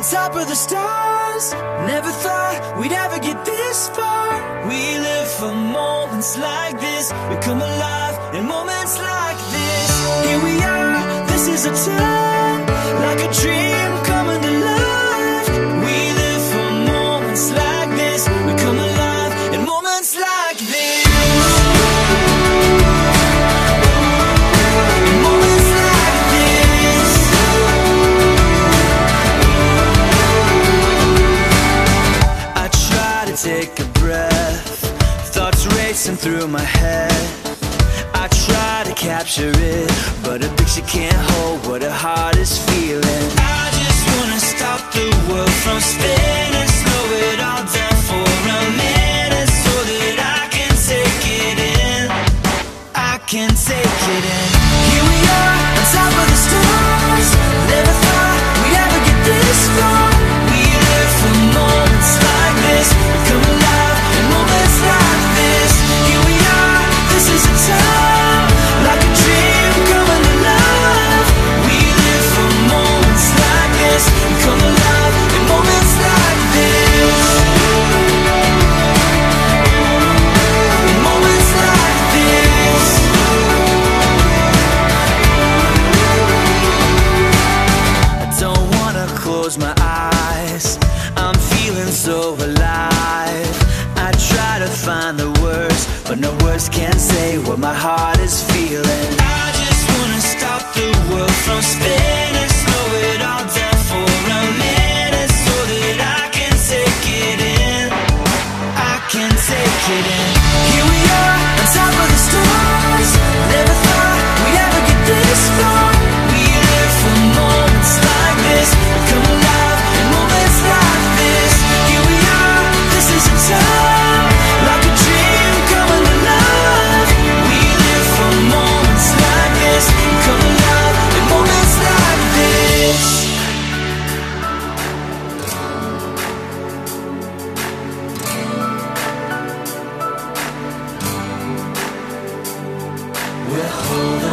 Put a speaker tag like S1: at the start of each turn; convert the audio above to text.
S1: top of the stars. Never thought we'd ever get this far. We live for moments like this. We come alive in moments like this. Here we are, this is a time, like a dream coming to life. We live for moments like this. We come alive in moments like this. Take a breath, thoughts racing through my head. I try to capture it, but a picture can't hold what a heart is feeling. I just wanna stop the world from spinning, slow it all down for a minute, so that I can take it in. I can take it in. Here we are, on top of the stars. Never thought we'd ever get this far. We live for moments like this. We come alive in moments like this. Here we are, this is a time, like a dream coming to life. We live for moments like this. We come alive in moments like this. In moments like this. I don't wanna close my eyes, I'm feeling so alive. I try to find the words, but no words can say what my heart is feeling. I just wanna stop the world from spinning, slow it all down for a minute, so that I can take it in. I can take it in. Here we are, on top of the stars. Never thought we'd ever get this far. We live for moments like this. We come alive in moments like this. Here we are, this is a time, like a dream coming to life. We live for moments like this. We come alive in moments like this. We're holding